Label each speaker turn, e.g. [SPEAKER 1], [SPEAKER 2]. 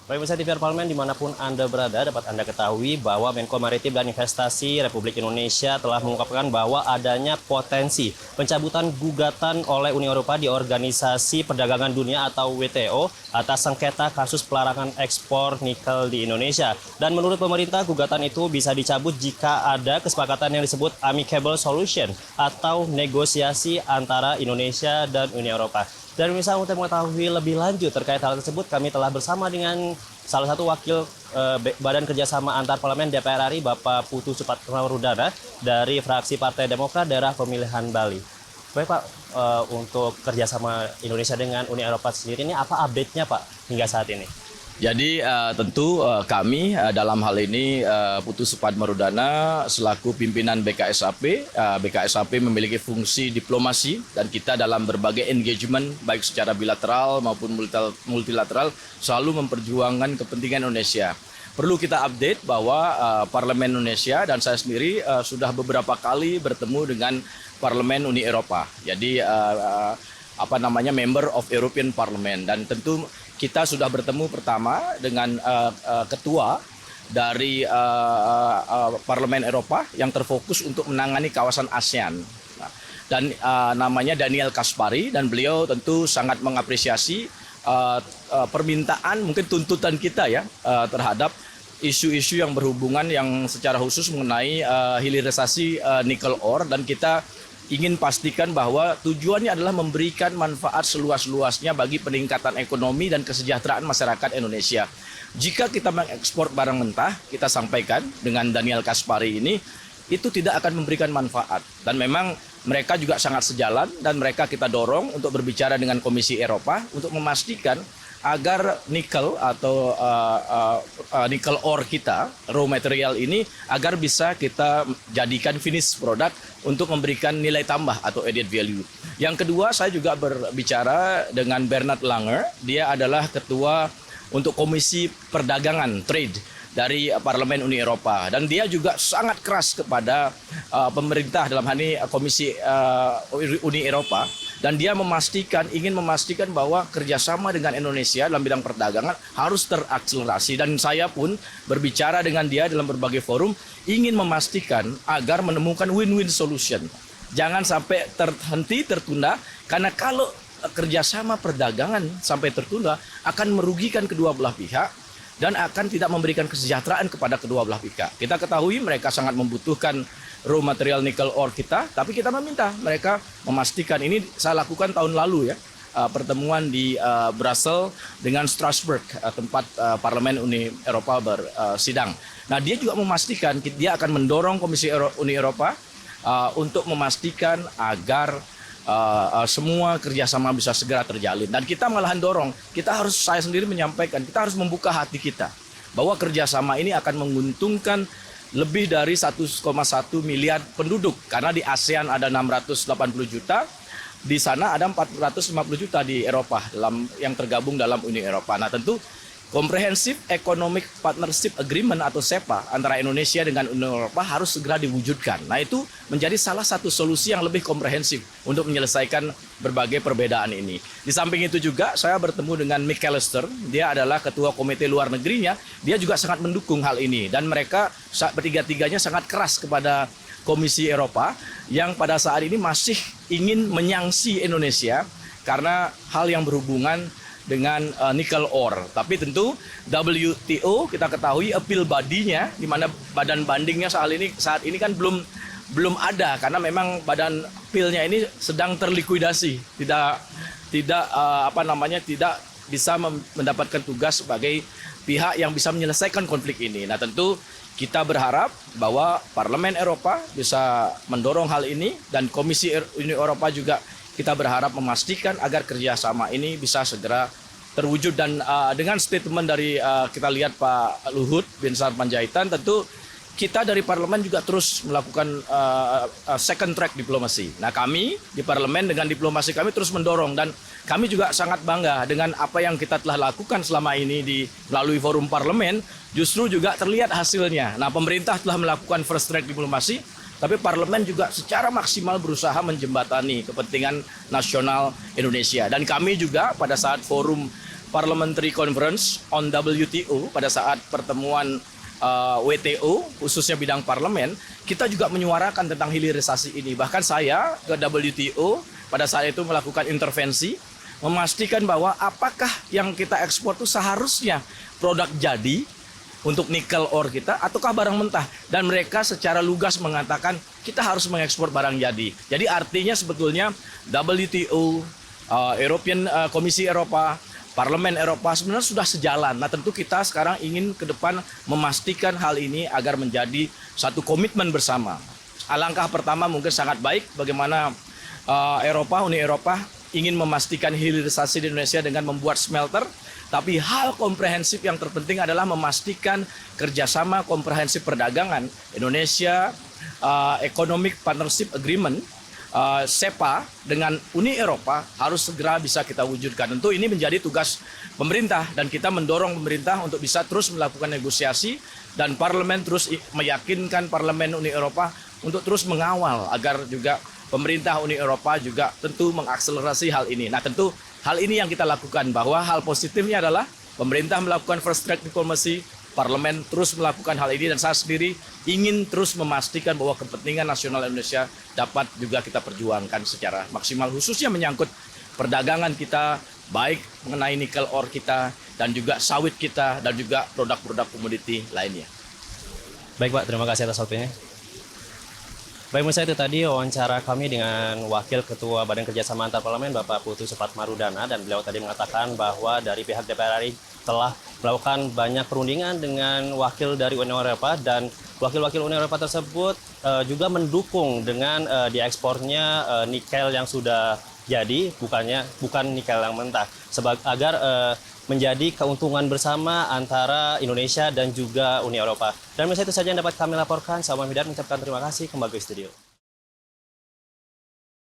[SPEAKER 1] Pemirsa TVR Parlemen dimanapun Anda berada, dapat Anda ketahui bahwa Menko Maritim dan Investasi Republik Indonesia telah mengungkapkan bahwa adanya potensi pencabutan gugatan oleh Uni Eropa di Organisasi Perdagangan Dunia atau WTO atas sengketa kasus pelarangan ekspor nikel di Indonesia. Dan menurut pemerintah, gugatan itu bisa dicabut jika ada kesepakatan yang disebut amicable solution atau negosiasi antara Indonesia dan Uni Eropa. Dan misalnya untuk mengetahui lebih lanjut terkait hal tersebut, kami telah bersama dengan salah satu wakil Badan Kerjasama Antar Parlemen DPR RI, Bapak Putu Supatmarudana dari fraksi Partai Demokrat daerah pemilihan Bali. Baik Pak, untuk kerjasama Indonesia dengan Uni Eropa sendiri ini apa update-nya Pak hingga saat ini?
[SPEAKER 2] Jadi tentu kami dalam hal ini Putu Supatmarudana selaku pimpinan BKSAP. BKSAP memiliki fungsi diplomasi dan kita dalam berbagai engagement baik secara bilateral maupun multilateral selalu memperjuangkan kepentingan Indonesia. Perlu kita update bahwa Parlemen Indonesia dan saya sendiri sudah beberapa kali bertemu dengan Parlemen Uni Eropa. Jadi member of European Parliament, dan tentu kita sudah bertemu pertama dengan ketua dari Parlemen Eropa yang terfokus untuk menangani kawasan ASEAN. Dan namanya Daniel Caspary, dan beliau tentu sangat mengapresiasi permintaan, mungkin tuntutan kita ya terhadap isu-isu yang berhubungan yang secara khusus mengenai hilirisasi nikel ore, dan kita ingin pastikan bahwa tujuannya adalah memberikan manfaat seluas-luasnya bagi peningkatan ekonomi dan kesejahteraan masyarakat Indonesia. Jika kita mengekspor barang mentah, kita sampaikan dengan Daniel Caspary ini, itu tidak akan memberikan manfaat. Dan memang mereka juga sangat sejalan, dan mereka kita dorong untuk berbicara dengan Komisi Eropa untuk memastikan agar nikel atau nikel ore kita, raw material ini, agar bisa kita jadikan finish product untuk memberikan nilai tambah atau added value. Yang kedua, saya juga berbicara dengan Bernard Langer. Dia adalah ketua untuk Komisi Perdagangan Trade dari Parlemen Uni Eropa, dan dia juga sangat keras kepada pemerintah dalam hal ini Komisi Uni Eropa, dan dia ingin memastikan bahwa kerjasama dengan Indonesia dalam bidang perdagangan harus terakselerasi, dan saya pun berbicara dengan dia dalam berbagai forum ingin memastikan agar menemukan win-win solution. Jangan sampai tertunda, karena kalau kerjasama perdagangan sampai tertunda akan merugikan kedua belah pihak dan akan tidak memberikan kesejahteraan kepada kedua belah pihak. Kita ketahui mereka sangat membutuhkan raw material nikel ore kita, tapi kita meminta mereka memastikan, ini saya lakukan tahun lalu ya, pertemuan di Brussels dengan Strasbourg, tempat Parlemen Uni Eropa bersidang. Nah, dia juga memastikan dia akan mendorong Komisi Uni Eropa untuk memastikan agar semua kerjasama bisa segera terjalin, dan kita malahan dorong, saya sendiri menyampaikan, kita harus membuka hati kita bahwa kerjasama ini akan menguntungkan lebih dari 1,1 miliar penduduk, karena di ASEAN ada 680 juta, di sana ada 450 juta di Eropa yang tergabung dalam Uni Eropa. Nah, tentu Comprehensive Economic Partnership Agreement atau CEPA antara Indonesia dengan Uni Eropa harus segera diwujudkan. Nah, itu menjadi salah satu solusi yang lebih komprehensif untuk menyelesaikan berbagai perbedaan ini. Di samping itu juga saya bertemu dengan McAllister, dia adalah Ketua Komite Luar Negerinya, dia juga sangat mendukung hal ini, dan mereka bertiga-tiganya sangat keras kepada Komisi Eropa yang pada saat ini masih ingin menyangsi Indonesia karena hal yang berhubungan dengan nikel ore. Tapi tentu WTO kita ketahui appeal body-nya, di mana badan bandingnya saat ini kan belum ada, karena memang badan appeal-nya ini sedang terlikuidasi, tidak bisa mendapatkan tugas sebagai pihak yang bisa menyelesaikan konflik ini. Nah, tentu kita berharap bahwa Parlemen Eropa bisa mendorong hal ini, dan Komisi Uni Eropa juga kita berharap memastikan agar kerjasama ini bisa segera terwujud. Dan dengan statement dari kita lihat Pak Luhut Binsar Panjaitan, tentu kita dari Parlemen juga terus melakukan second track diplomasi. Nah, kami di Parlemen dengan diplomasi kami terus mendorong, dan kami juga sangat bangga dengan apa yang kita telah lakukan selama ini melalui forum Parlemen, justru juga terlihat hasilnya. Nah, pemerintah telah melakukan first track diplomasi, tapi Parlemen juga secara maksimal berusaha menjembatani kepentingan nasional Indonesia. Dan kami juga pada saat forum Parliamentary Conference on WTO pada saat pertemuan WTO khususnya bidang parlemen, kita juga menyuarakan tentang hilirisasi ini. Bahkan saya ke WTO pada saat itu melakukan intervensi, memastikan bahwa apakah yang kita ekspor itu seharusnya produk jadi untuk nikel ore kita ataukah barang mentah. Dan mereka secara lugas mengatakan kita harus mengekspor barang jadi. Jadi artinya sebetulnya WTO, Komisi Eropa, Parlemen Eropa sebenarnya sudah sejalan. Nah tentu kita sekarang ingin ke depan memastikan hal ini agar menjadi satu komitmen bersama. Alangkah pertama mungkin sangat baik bagaimana Uni Eropa ingin memastikan hilirisasi di Indonesia dengan membuat smelter. Tapi hal komprehensif yang terpenting adalah memastikan kerjasama komprehensif perdagangan Indonesia Economic Partnership Agreement SEPA dengan Uni Eropa harus segera bisa kita wujudkan. Tentu ini menjadi tugas pemerintah dan kita mendorong pemerintah untuk bisa terus melakukan negosiasi dan parlemen terus meyakinkan parlemen Uni Eropa untuk terus mengawal agar juga pemerintah Uni Eropa juga tentu mengakselerasi hal ini. Nah tentu hal ini yang kita lakukan, bahwa hal positifnya adalah pemerintah melakukan first track diplomacy, parlemen terus melakukan hal ini, dan saya sendiri ingin terus memastikan bahwa kepentingan nasional Indonesia dapat juga kita perjuangkan secara maksimal, khususnya menyangkut perdagangan kita, baik mengenai nikel ore kita, dan juga sawit kita, dan juga produk-produk komoditi lainnya.
[SPEAKER 1] Baik Pak, terima kasih atas waktunya. Baik, menurut saya itu tadi wawancara kami dengan Wakil Ketua Badan Kerjasama Antar Parlemen Bapak Putu Supatmarudana, dan beliau tadi mengatakan bahwa dari pihak DPR RI telah melakukan banyak perundingan dengan wakil dari Uni Eropa, dan wakil-wakil Uni Eropa tersebut juga mendukung dengan diekspornya nikel yang sudah jadi, bukan nikel yang mentah, agar menjadi keuntungan bersama antara Indonesia dan juga Uni Eropa. Dan menurut saya itu saja yang dapat kami laporkan. Saya Muhammad Hidayat mengucapkan terima kasih, kembali ke studio.